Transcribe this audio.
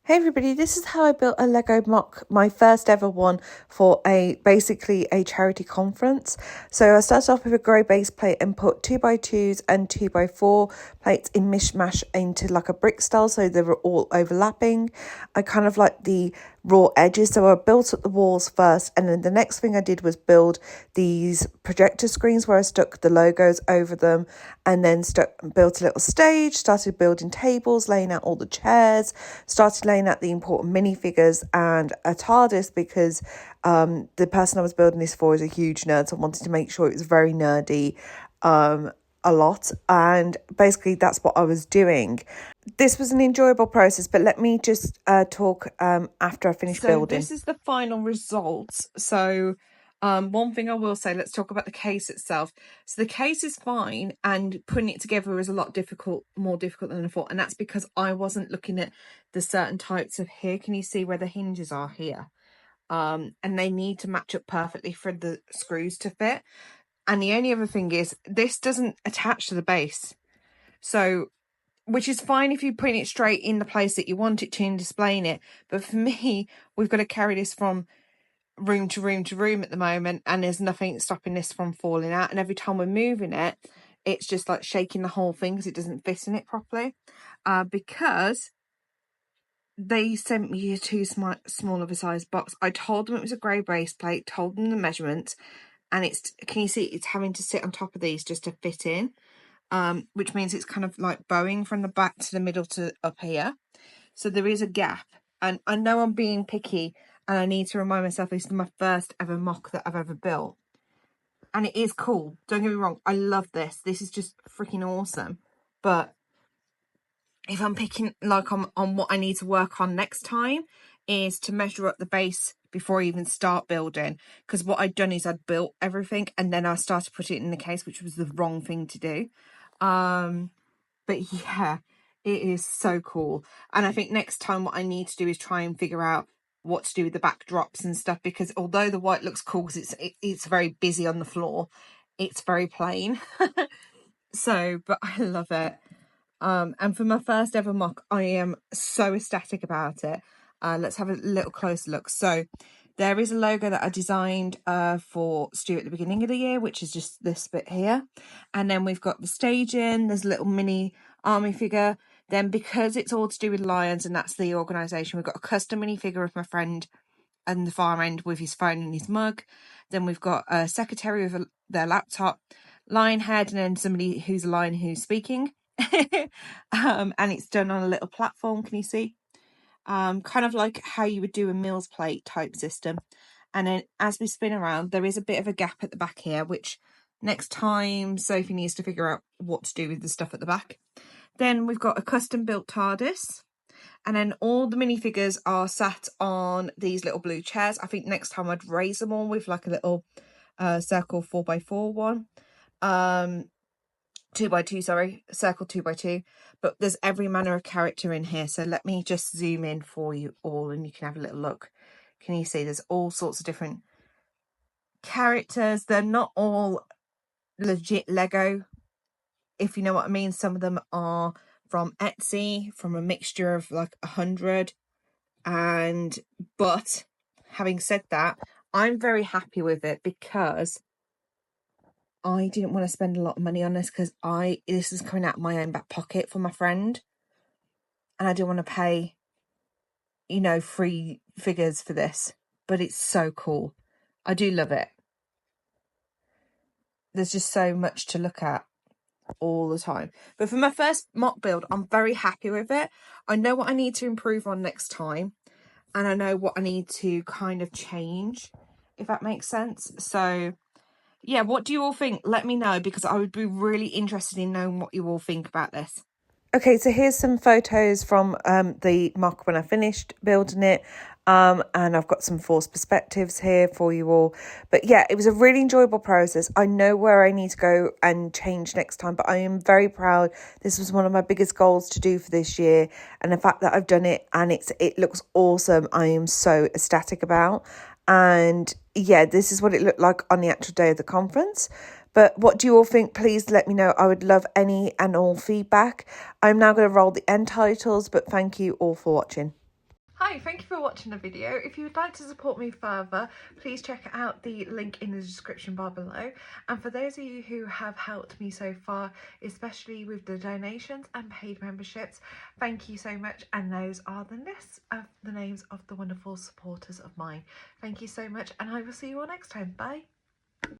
Hey everybody, this is how I built a Lego MOC, my first ever one for basically a charity conference. So I started off with a grey base plate and put 2x2s and 2x4 plates in mishmash into like a brick style, so they were all overlapping. I kind of like the raw edges, so I built up the walls first, and then the next thing I did was build these projector screens where I stuck the logos over them, and then built a little stage, started building tables, laying out all the chairs, started laying out the important minifigures and a TARDIS because the person I was building this for is a huge nerd, so I wanted to make sure it was very nerdy a lot, and basically that's what I was doing. This was an enjoyable process, but let me just talk after I finish building. This is the final results. So one thing I will say, let's talk about the case itself. So the case is fine, and putting it together was a lot more difficult than I thought, and that's because I wasn't looking at the certain types of here. Can you see where the hinges are here? And they need to match up perfectly for the screws to fit. And the only other thing is this doesn't attach to the base, so which is fine if you're putting it straight in the place that you want it to and displaying it. But for me, we've got to carry this from room to room to room at the moment, and there's nothing stopping this from falling out. And every time we're moving it, it's just like shaking the whole thing because it doesn't fit in it properly. Because they sent me a too small of a size box. I told them it was a grey base plate, told them the measurements, and can you see it's having to sit on top of these just to fit in. Which means it's kind of like bowing from the back to the middle to up here. So there is a gap. And I know I'm being picky, and I need to remind myself this is my first ever MOC that I've ever built. And it is cool. Don't get me wrong. I love this. This is just freaking awesome. But if I'm picking like on what I need to work on next time is to measure up the base before I even start building, because what I'd done is I'd built everything and then I started putting it in the case, which was the wrong thing to do. But yeah, it is so cool. And I think next time what I need to do is try and figure out what to do with the backdrops and stuff, because although the white looks cool because it's very busy on the floor, it's very plain. So, but I love it. And for my first ever MOC, I am so ecstatic about it. Let's have a little closer look. So there is a logo that I designed for Stu at the beginning of the year, which is just this bit here. And then we've got the staging, there's a little mini army figure. Then because it's all to do with Lions, and that's the organisation, we've got a custom minifigure of my friend and the far end with his phone and his mug. Then we've got a secretary with their laptop, lion head, and then somebody who's a lion who's speaking. And it's done on a little platform, can you see? Kind of like how you would do a meals plate type system. And then as we spin around, there is a bit of a gap at the back here, which next time Sophie needs to figure out what to do with the stuff at the back. Then we've got a custom built TARDIS, and then all the minifigures are sat on these little blue chairs. I think next time I'd raise them all with like a little circle 4x4 one. 2x2, sorry, circle 2x2, but there's every manner of character in here. So let me just zoom in for you all and you can have a little look. Can you see there's all sorts of different characters? They're not all legit Lego, if you know what I mean. Some of them are from Etsy, from a mixture of like 100. But having said that, I'm very happy with it because I didn't want to spend a lot of money on this, because this is coming out of my own back pocket for my friend, and I didn't want to pay, free figures for this. But it's so cool. I do love it. There's just so much to look at all the time. But for my first MOC build, I'm very happy with it. I know what I need to improve on next time, and I know what I need to kind of change, if that makes sense. So yeah, what do you all think? Let me know, because I would be really interested in knowing what you all think about this. Okay, so here's some photos from the MOC when I finished building it. And I've got some forced perspectives here for you all. But yeah, it was a really enjoyable process. I know where I need to go and change next time, but I am very proud. This was one of my biggest goals to do for this year. And the fact that I've done it and it looks awesome, I am so ecstatic about. And yeah, this is what it looked like on the actual day of the conference. But what do you all think? Please let me know. I would love any and all feedback. I'm now going to roll the end titles, but thank you all for watching. Hi, thank you for watching the video. If you would like to support me further, please check out the link in the description bar below. And for those of you who have helped me so far, especially with the donations and paid memberships, thank you so much. And those are the lists of the names of the wonderful supporters of mine. Thank you so much, and I will see you all next time. Bye.